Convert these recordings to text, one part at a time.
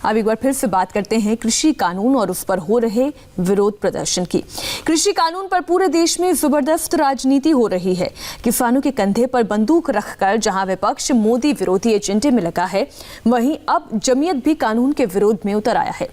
अब एक बार फिर से बात करते हैं कृषि कानून और उस पर हो रहे विरोध प्रदर्शन की। कृषि कानून पर पूरे देश में जबरदस्त राजनीति हो रही है। किसानों के कंधे पर बंदूक रखकर जहां विपक्ष मोदी विरोधी एजेंडे में लगा है, वहीं अब जमीयत भी कानून के विरोध में उतर आया है।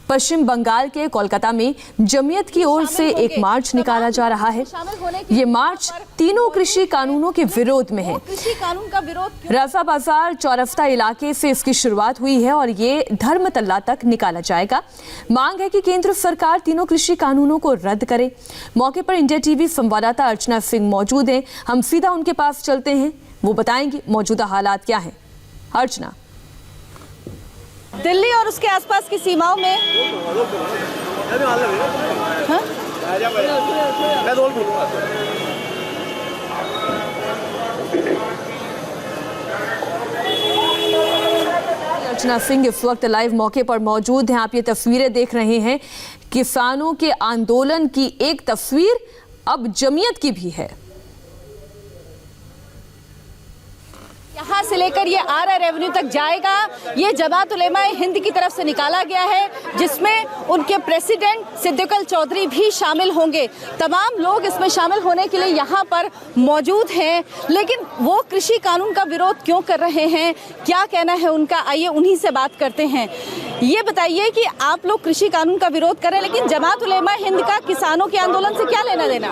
पश्चिम बंगाल के कोलकाता में जमीयत की ओर से एक मार्च निकाला जा रहा है। ये मार्च तीनों कृषि कानूनों के विरोध में है। कृषि कानून का विरोध राजा बाजार चौरफ्ता इलाके से इसकी शुरुआत हुई है और ये धर्मतल्ला तक निकाला जाएगा। मांग है कि केंद्र सरकार तीनों कृषि कानूनों को रद्द करे। मौके पर इंडिया टीवी संवाददाता अर्चना सिंह मौजूद हैं। हम सीधा उनके पास चलते हैं, वो बताएंगे मौजूदा हालात क्या हैं। अर्चना, दिल्ली और उसके आसपास की सीमाओं में अर्चना सिंह इस वक्त लाइव मौके पर मौजूद हैं। आप ये तस्वीरें देख रहे हैं, किसानों के आंदोलन की एक तस्वीर अब जमीयत की भी है। यहाँ से लेकर ये आरआर एवेन्यू तक जाएगा। ये जमात उलेमाए हिंद की तरफ से निकाला गया है, जिसमें उनके प्रेसिडेंट सिद्दीकुल चौधरी भी शामिल होंगे। तमाम लोग इसमें शामिल होने के लिए यहाँ पर मौजूद हैं। लेकिन वो कृषि कानून का विरोध क्यों कर रहे हैं, क्या कहना है उनका, आइए उन्हीं से बात करते हैं। ये बताइए कि आप लोग कृषि कानून का विरोध कर रहे हैं, लेकिन जमात उलेमाए हिंद का किसानों के आंदोलन से क्या लेना देना?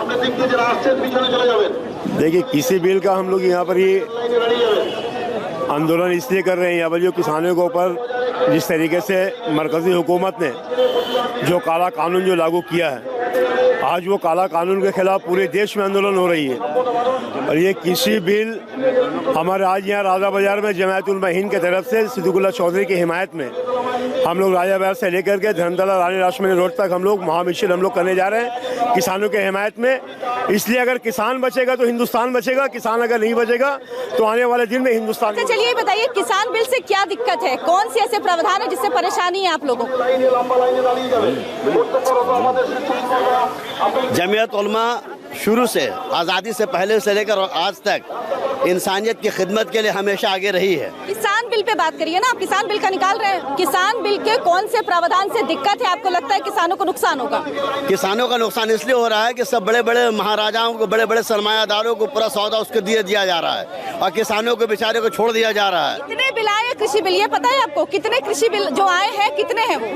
देखिए, किसी बिल का हम लोग यहाँ पर ये आंदोलन इसलिए कर रहे हैं, यहाँ पर जो किसानों के ऊपर जिस तरीके से मरकजी हुकूमत ने जो काला कानून जो लागू किया है, आज वो काला कानून के खिलाफ पूरे देश में आंदोलन हो रही है। और ये कृषि बिल हमारे आज यहाँ राजा बाजार में जमात उलेमाए हिंद की तरफ से सिद्दीकुल चौधरी की हिमायत में हम लोग राजा बाजार से लेकर के धर्मतल्ला रानी रासमणी रोड तक हम लोग महामिशन हम लोग करने जा रहे हैं किसानों के हिमायत में। इसलिए अगर किसान बचेगा तो हिंदुस्तान बचेगा, किसान अगर नहीं बचेगा तो आने वाले दिन में हिंदुस्तान। तो चलिए बताइए, किसान बिल से क्या दिक्कत है, कौन से ऐसे प्रावधान है जिससे परेशानी है आप लोगों को? जमीयत उलमा शुरू से, आज़ादी से पहले से लेकर आज तक इंसानियत की खिदमत के लिए हमेशा आगे रही है। किसान बिल पे बात करिए ना, आप किसान बिल का निकाल रहे हैं। किसान बिल के कौन से प्रावधान से दिक्कत है, आपको लगता है किसानों को नुकसान होगा? किसानों का नुकसान इसलिए हो रहा है कि सब बड़े बड़े महाराजाओं को, बड़े बड़े सरमायादारों को पूरा सौदा उसको दिया जा रहा है और किसानों को बेचारे को छोड़ दिया जा रहा है। कितने बिल आए कृषि बिल, ये पता है आपको? कितने कृषि बिल जो आए हैं, कितने हैं वो?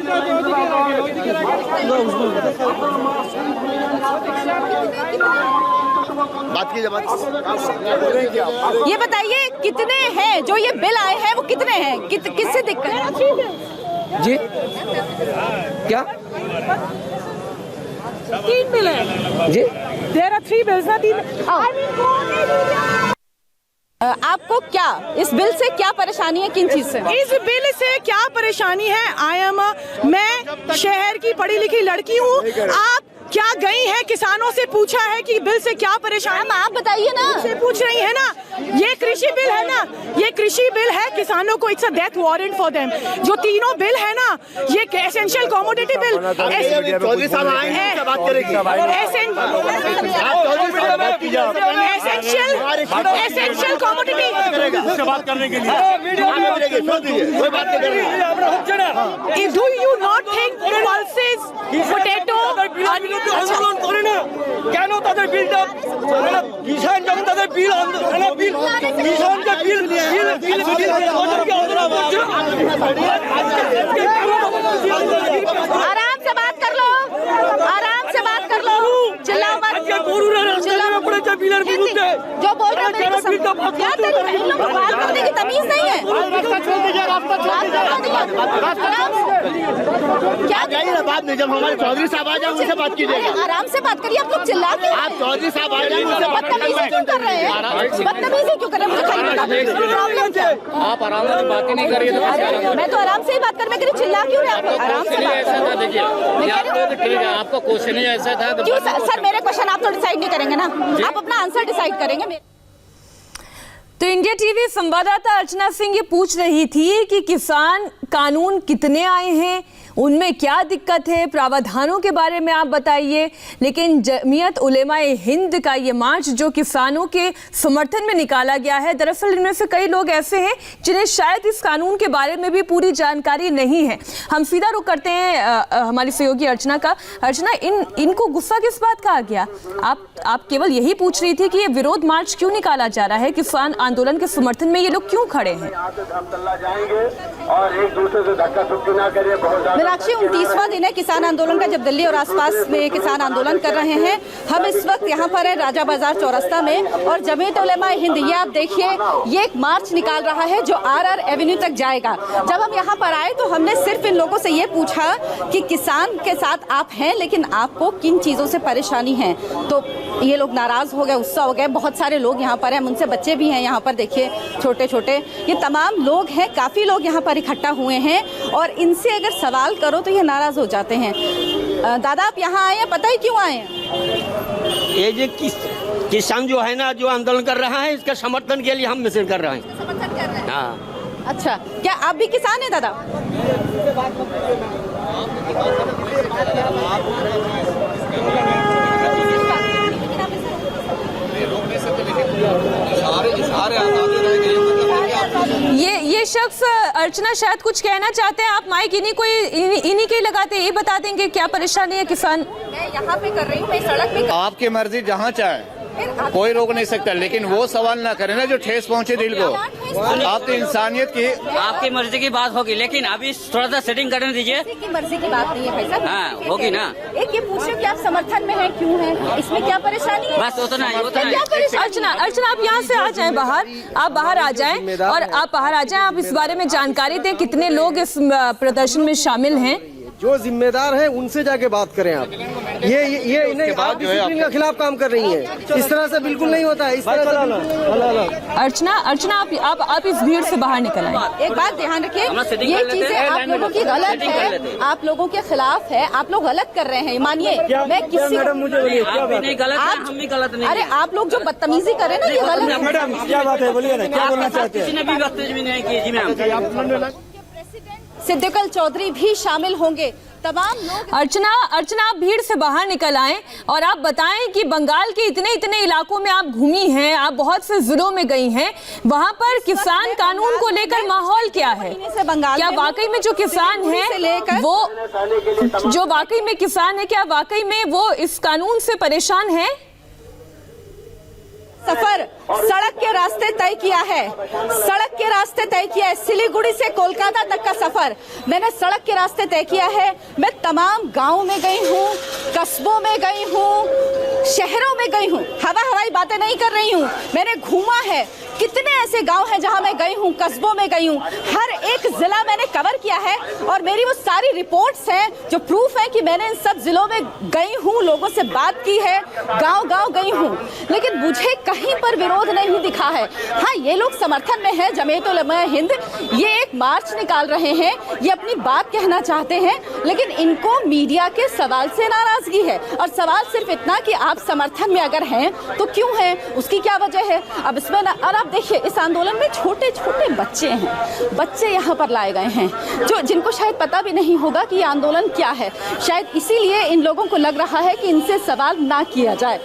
बात कीजिए, ये बताइए कितने हैं जो ये बिल आए हैं, वो कितने हैं, किससे दिक्कत है? जी क्या 3 बिल है जी? There are 3 bills ना 3। आपको क्या इस बिल से क्या परेशानी है, किन चीज से? इस बिल से क्या परेशानी है? मैं शहर की पढ़ी लिखी लड़की हूँ। आप क्या गई हैं, किसानों से पूछा है कि बिल से क्या परेशानी? आप बताइए ना। से पूछ रही है ना, ये कृषि बिल है ना, ये कृषि बिल है। किसानों को it's a death warrant for them. जो तीनों बिल है ना, ये एसेंशियल कमोडिटी बिल, चौधरी साहब आएंगे, बात करेंगे। एसेंशियल कमोडिटी बात करने के लिए do you not think pulses, potato, আন্দোলন করে না কেন তাদের বিলটা কিষাণ যখন তাদের বিল কিষাণ যে आराम से बात कर लो, आराम से बात कर लो, चिल्लाओ मत। जो बोल रहे हैं बात करने की तमीज नहीं है। क्या जाइए बाद में, जब हमारे चौधरी साहब आ जाए उनसे बात कीजिएगा। आराम से बात करिए, आप लोग चिल्ला के। आप चौधरी साहब आ जाए उनसे बात बदतमीजी क्यों कर रहे हैं? बदतमीजी क्यों कर रहे हैं? मुझे प्रॉब्लम क्या? आप आराम से बात ही नहीं करिए। मैं तो आराम से ही बात कर, मैं कह रही चिल्ला क्यों रहे हैं? आराम से बात। देखिए, आपका क्वेश्चन ही ऐसा था। क्यों सर, मेरे क्वेश्चन आप तो डिसाइड नहीं करेंगे ना, आप अपना आंसर डिसाइड करेंगे। तो इंडिया टीवी संवाददाता अर्चना सिंह ये पूछ रही थी कि किसान कानून कितने आए हैं, उनमें क्या दिक्कत है, प्रावधानों के बारे में आप बताइए। लेकिन जमीयत उलेमाए हिंद का ये मार्च जो किसानों के समर्थन में निकाला गया है, दरअसल इनमें से कई लोग ऐसे हैं जिन्हें शायद इस कानून के बारे में भी पूरी जानकारी नहीं है। हम सीधा रुख करते हैं हमारी सहयोगी अर्चना का। अर्चना, इनको गुस्सा किस बात का आ गया? आप केवल यही पूछ रही थी कि ये विरोध मार्च क्यों निकाला जा रहा है, किसान आंदोलन के समर्थन में ये लोग क्यों खड़े हैं? मीनाक्षी, 29वां दिन है किसान आंदोलन का, जब दिल्ली और आसपास में किसान आंदोलन कर रहे हैं। हम इस वक्त यहाँ पर है राजा बाजार चौरास्ता में, और जमीयत उलेमा हिंद, ये आप देखिए, ये एक मार्च निकाल रहा है जो आरआर एवेन्यू तक जाएगा। जब हम यहाँ पर आए तो हमने सिर्फ इन लोगों से ये पूछा कि किसान के साथ आप हैं, लेकिन आपको किन चीजों से परेशानी है। तो ये लोग नाराज हो गए, गुस्सा हो गए। बहुत सारे लोग यहाँ पर हैं, उनसे बच्चे भी हैं यहाँ पर, देखिए छोटे छोटे, ये तमाम लोग हैं, काफी लोग यहाँ पर इकट्ठा हुए हैं, और इनसे अगर सवाल करो तो ये नाराज हो जाते हैं। दादा, आप यहाँ आए हैं, पता है क्यों आए हैं? ये जो किसान जो है ना, जो आंदोलन कर रहा है, इसका समर्थन के लिए हम मिशन कर रहे हैं। समर्थन कर रहे हैं? हाँ। अच्छा, क्या आप भी किसान हैं दादा? ये शख्स अर्चना शायद कुछ कहना चाहते हैं। आप माइक इन्हीं के लगाते, ये बता देंगे क्या परेशानी है किसान? मैं यहाँ पे कर रही हूँ, मैं सड़क पे आपकी मर्जी, जहाँ चाहे कोई रोक नहीं सकता, लेकिन वो सवाल ना करें ना जो ठेस पहुंचे दिल को। आप तो इंसानियत की, आपकी मर्जी की बात होगी, लेकिन अभी थोड़ा सा सेटिंग करने दीजिए। की मर्जी की बात नहीं है भाई साहब। हाँ, होगी ना। एक ये पूछो कि आप समर्थन में हैं, क्यों हैं, इसमें क्या परेशानी है? बस उतना ही। अर्चना, आप यहाँ से आ जाएं बाहर, आप बाहर आ जाएं और आप बाहर आ जाएं। आप इस बारे में जानकारी दें, कितने लोग इस प्रदर्शन में शामिल हैं? जो जिम्मेदार हैं उनसे जाके बात करें आप। ये नहीं, आप डिसिप्लिन के खिलाफ काम कर रही हैं। इस तरह से बिल्कुल नहीं होता है। इस तरह अर्चना, आप इस भीड़ से बाहर निकल आए। एक बात ध्यान रखिए, ये चीजें आप लोगों की गलत है, आप लोगों के खिलाफ है, आप लोग गलत कर रहे हैं, मानिए। मैं किसी मैडम, मुझे बोलिए क्या बात है? गलत है, हम भी गलत नहीं। अरे आप लोग जो बदतमीजी कर रहे हैं ना, ये गलत है। मैडम क्या बात है, बोलिए ना, क्या बोलना चाहते हैं? किसी ने भी बदतमीजी नहीं की जी मैम। सिद्दीकुल चौधरी भी शामिल होंगे, तमाम लोग। अर्चना, आप भीड़ से बाहर निकल आएं और आप बताएं कि बंगाल के इतने इलाकों में आप घूमी हैं, आप बहुत से जिलों में गई हैं, वहां पर किसान कानून को लेकर माहौल क्या है? क्या वाकई में जो किसान है वो, जो वाकई में किसान है, क्या वाकई में वो इस कानून से परेशान है? सफर सड़क के रास्ते तय किया है, सड़क के रास्ते तय किया है। सिलीगुड़ी से कोलकाता तक का सफर मैंने सड़क के रास्ते तय किया है। मैं तमाम गांवों में गई हूँ, कस्बों में गई हूँ, शहरों में गई हूँ, हवाई बातें नहीं कर रही हूँ। मैंने घूमा है, कितने ऐसे गांव हैं जहां मैं गई हूं, कस्बों में गई हूं, हर एक जिला मैंने कवर किया है, और मेरी वो सारी रिपोर्ट्स हैं जो प्रूफ है कि मैंने इन सब जिलों में गई हूं, लोगों से बात की है, गांव गई हूं, लेकिन मुझे कहीं पर विरोध नहीं दिखा है। हाँ, ये लोग समर्थन में है, जमीयत उलेमा हिंद ये एक मार्च निकाल रहे हैं, ये अपनी बात कहना चाहते हैं, लेकिन इनको मीडिया के सवाल से नाराजगी है। और सवाल सिर्फ इतना कि आप समर्थन में अगर हैं तो क्यों हैं, उसकी क्या वजह है? अब इसमें और आप देखिए, इस आंदोलन में छोटे छोटे बच्चे हैं, बच्चे यहाँ पर लाए गए हैं जो जिनको शायद पता भी नहीं होगा कि ये आंदोलन क्या है। शायद इसीलिए इन लोगों को लग रहा है कि इनसे सवाल ना किया जाए।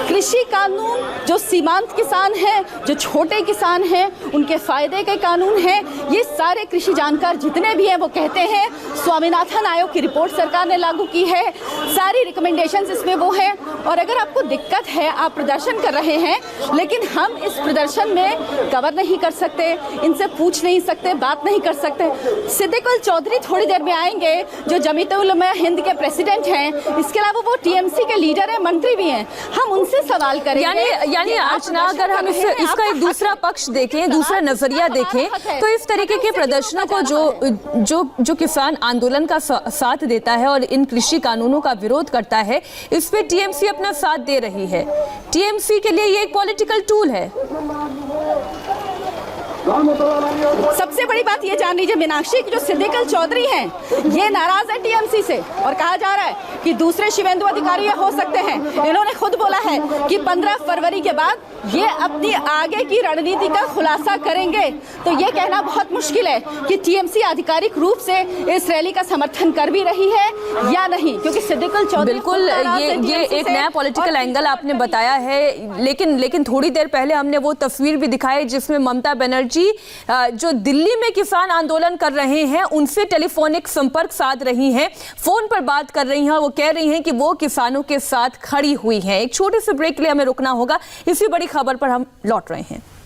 कृषि कानून जो सीमांत किसान हैं, जो छोटे किसान हैं, उनके फायदे के कानून हैं, ये सारे कृषि जानकार जितने भी हैं वो कहते हैं स्वामीनाथन आयोग की रिपोर्ट सरकार ने लागू की है, सारी रिकमेंडेशंस इसमें वो है। और अगर आपको दिक्कत है, आप प्रदर्शन कर रहे हैं, लेकिन हम इस प्रदर्शन में कवर नहीं कर सकते, इनसे पूछ नहीं सकते, बात नहीं कर सकते। सिद्दीकुल चौधरी थोड़ी देर में आएंगे, जो जमीयत उलेमा हिंद के प्रेसिडेंट हैं, इसके अलावा वो टीएमसी के लीडर हैं, मंत्री भी हैं, हम उनसे सवाल करेंगे। यानी अर्चना, अगर हम इसका एक दूसरा पक्ष देखें, दूसरा नजरिया देखें, तो इस तरीके के प्रदर्शनों को जो किसान आंदोलन का साथ देता है और इन कृषि कानूनों का विरोध करता है, इस पे टीएमसी अपना साथ दे रही है। टीएमसी के लिए ये एक पॉलिटिकल टूल है। सबसे बड़ी बात ये जान लीजिए मीनाक्षी की जो सिद्दीकुल चौधरी हैं ये नाराज है टीएमसी से और कहा जा रहा है कि दूसरे शिवेंदु अधिकारी हो सकते हैं। इन्होंने खुद बोला है कि 15 फरवरी के बाद ये अपनी आगे की रणनीति का खुलासा करेंगे। तो ये कहना बहुत मुश्किल है कि टीएमसी आधिकारिक रूप से इस रैली का समर्थन कर भी रही है या नहीं, क्योंकि सिद्दीकुल चौधरी बिल्कुल ये एक नया पॉलिटिकल एंगल आपने बताया है, लेकिन थोड़ी देर पहले हमने वो तस्वीर भी दिखाई जिसमें ममता बनर्जी जो दिल्ली में किसान आंदोलन कर रहे हैं उनसे टेलीफोनिक संपर्क साध रही हैं, फोन पर बात कर रही हैं। वो कह रही हैं कि वो किसानों के साथ खड़ी हुई हैं। एक छोटे से ब्रेक के लिए हमें रुकना होगा। इसी बड़ी खबर पर हम लौट रहे हैं।